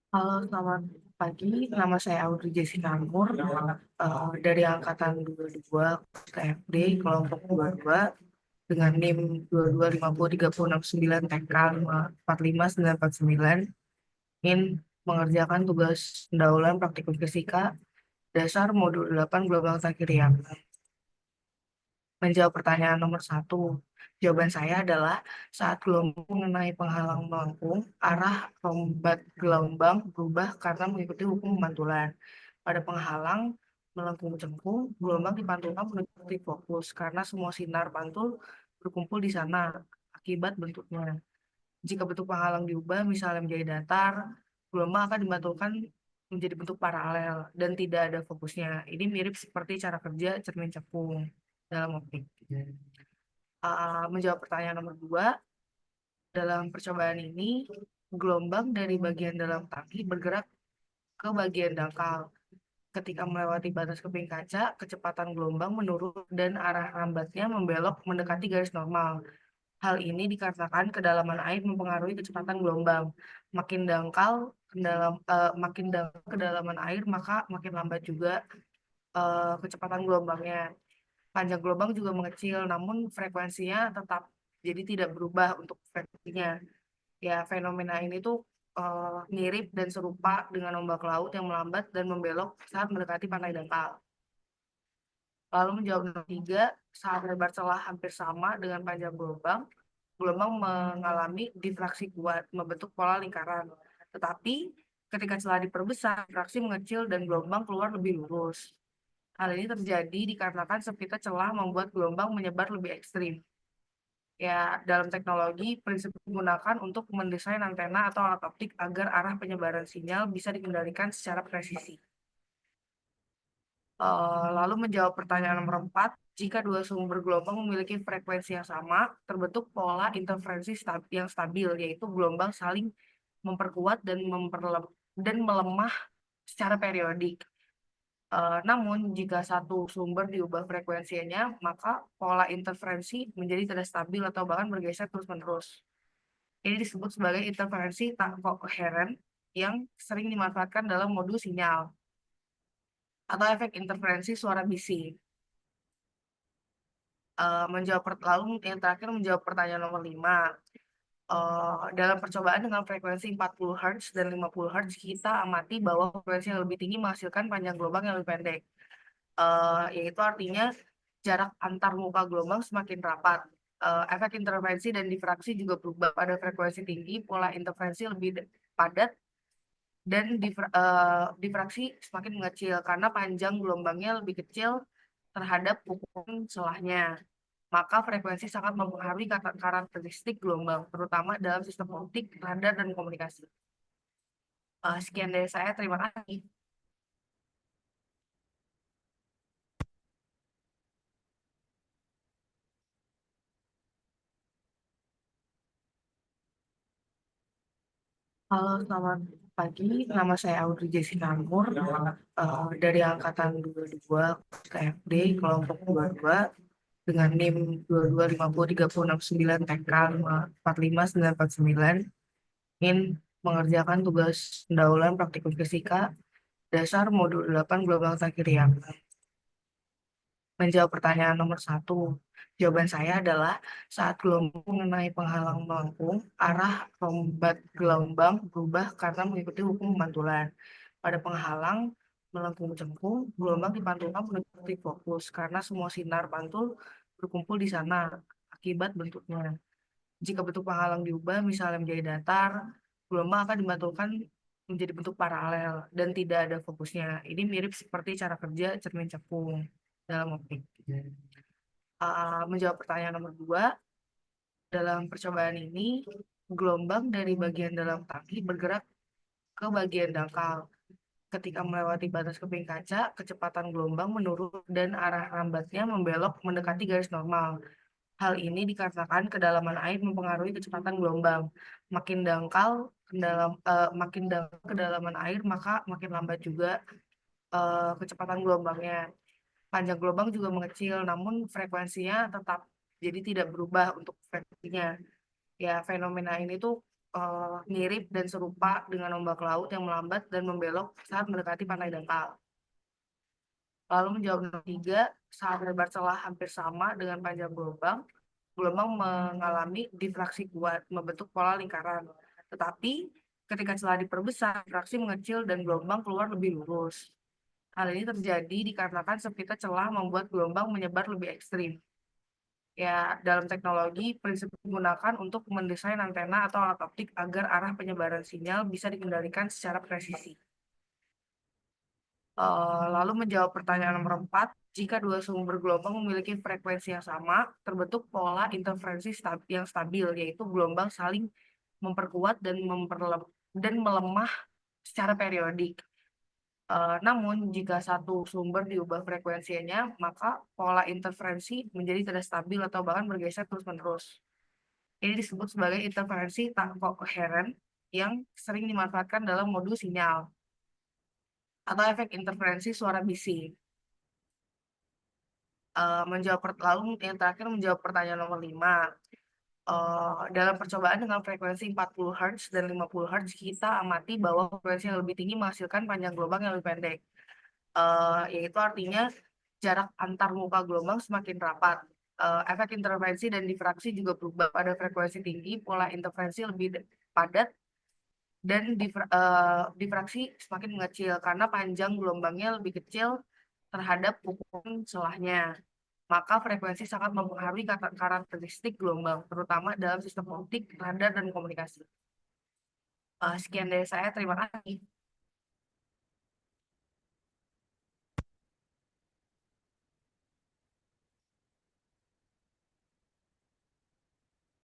Halo, selamat pagi. Nama saya Audrey Jessica Nur, dari Angkatan 22 KFD, kelompok 22, dengan NIM 22503069 TK 4549, ingin mengerjakan tugas pendahuluan praktikum fisika dasar modul 8 gelombang Takiriam. Menjawab pertanyaan nomor satu, jawaban saya adalah saat gelombang mengenai penghalang melengkung, arah rombat gelombang berubah karena mengikuti hukum pemantulan. Pada penghalang melengkung cengkung, gelombang dipantulkan menuju titik fokus karena semua sinar pantul berkumpul di sana akibat bentuknya. Jika bentuk penghalang diubah, misalnya menjadi datar, gelombang akan dipantulkan menjadi bentuk paralel dan tidak ada fokusnya. Ini mirip seperti cara kerja cermin cekung dalam optik. Menjawab pertanyaan nomor dua, dalam percobaan ini, gelombang dari bagian dalam tangki bergerak ke bagian dangkal. Ketika melewati batas keping kaca, kecepatan gelombang menurun dan arah rambatnya membelok mendekati garis normal. Hal ini dikarenakan kedalaman air mempengaruhi kecepatan gelombang. Makin dalam kedalaman air, maka makin lambat juga kecepatan gelombangnya. Panjang gelombang juga mengecil, namun frekuensinya tetap jadi tidak berubah untuk frekuensinya. Ya, fenomena ini tuh mirip dan serupa dengan ombak laut yang melambat dan membelok saat mendekati pantai dangkal. Lalu menjawab nomor tiga, saat lebar celah hampir sama dengan panjang gelombang, gelombang mengalami difraksi kuat, membentuk pola lingkaran. Tetapi ketika celah diperbesar, difraksi mengecil dan gelombang keluar lebih lurus. Hal ini terjadi dikarenakan sempitnya celah membuat gelombang menyebar lebih ekstrim. Ya, dalam teknologi, prinsip digunakan untuk mendesain antena atau alat optik agar arah penyebaran sinyal bisa dikendalikan secara presisi. Lalu menjawab pertanyaan nomor 4, jika dua sumber gelombang memiliki frekuensi yang sama, terbentuk pola interferensi yang stabil, yaitu gelombang saling memperkuat dan melemah secara periodik. Namun, jika satu sumber diubah frekuensinya, maka pola interferensi menjadi tidak stabil atau bahkan bergeser terus-menerus. Ini disebut sebagai interferensi tak koheren yang sering dimanfaatkan dalam modul sinyal atau efek interferensi suara bising. Lalu yang terakhir menjawab pertanyaan nomor 5. Dalam percobaan dengan frekuensi 40 Hz dan 50 Hz, kita amati bahwa frekuensi yang lebih tinggi menghasilkan panjang gelombang yang lebih pendek. Yaitu artinya jarak antar muka gelombang semakin rapat. Efek interferensi dan difraksi juga berubah. Pada frekuensi tinggi, pola interferensi lebih padat dan difraksi semakin mengecil karena panjang gelombangnya lebih kecil terhadap ukuran celahnya. Maka frekuensi sangat mempengaruhi karakteristik gelombang, terutama dalam sistem optik, radar, dan komunikasi. Sekian dari saya, terima kasih. Halo, selamat pagi. Nama saya Audrey Jessica Nur, dari Angkatan 22 KFD, kelompok 22, dengan NIM 22503069 TK 4549, ingin mengerjakan tugas pendahuluan praktikum fisika dasar modul 8 gelombang Takiriam. Menjawab pertanyaan nomor satu, jawaban saya adalah saat gelombang mengenai penghalang melengkung, arah rombat gelombang berubah karena mengikuti hukum pemantulan. Pada penghalang melengkung cengkung, gelombang dipantulkan menuju titik fokus karena semua sinar pantul berkumpul di sana akibat bentuknya. Jika bentuk penghalang diubah, misalnya menjadi datar, gelombang akan dipantulkan menjadi bentuk paralel dan tidak ada fokusnya. Ini mirip seperti cara kerja cermin cekung dalam optik. Menjawab pertanyaan nomor dua, dalam percobaan ini, gelombang dari bagian dalam tangki bergerak ke bagian dangkal. Ketika melewati batas keping kaca, kecepatan gelombang menurun dan arah rambatnya membelok mendekati garis normal. Hal ini dikarenakan kedalaman air mempengaruhi kecepatan gelombang. Makin dalam kedalaman air, maka makin lambat juga kecepatan gelombangnya. Panjang gelombang juga mengecil, namun frekuensinya tetap jadi tidak berubah untuk frekuensinya. Ya, fenomena ini tuh mirip dan serupa dengan ombak laut yang melambat dan membelok saat mendekati pantai dangkal. Lalu menjawab nomor 3, saat lebar celah hampir sama dengan panjang gelombang, gelombang mengalami difraksi kuat, membentuk pola lingkaran. Tetapi ketika celah diperbesar, difraksi mengecil dan gelombang keluar lebih lurus. Hal ini terjadi dikarenakan sempitnya celah membuat gelombang menyebar lebih ekstrim. Ya, dalam teknologi, prinsip digunakan untuk mendesain antena atau alat optik agar arah penyebaran sinyal bisa dikendalikan secara presisi. Lalu menjawab pertanyaan nomor 4, jika dua sumber gelombang memiliki frekuensi yang sama, terbentuk pola interferensi yang stabil, yaitu gelombang saling memperkuat dan melemah secara periodik. Namun, jika satu sumber diubah frekuensinya, maka pola interferensi menjadi tidak stabil atau bahkan bergeser terus-menerus. Ini disebut sebagai interferensi tak koheren yang sering dimanfaatkan dalam modul sinyal atau efek interferensi suara bising. Lalu yang terakhir menjawab pertanyaan nomor 5. Dalam percobaan dengan frekuensi 40 Hz dan 50 Hz, kita amati bahwa frekuensi yang lebih tinggi menghasilkan panjang gelombang yang lebih pendek. Yaitu artinya jarak antar muka gelombang semakin rapat. Efek interferensi dan difraksi juga berubah. Pada frekuensi tinggi, pola interferensi lebih padat dan difraksi semakin mengecil karena panjang gelombangnya lebih kecil terhadap ukuran celahnya. Maka frekuensi sangat mempengaruhi karakteristik gelombang, terutama dalam sistem optik, radar, dan komunikasi. Sekian dari saya, terima kasih.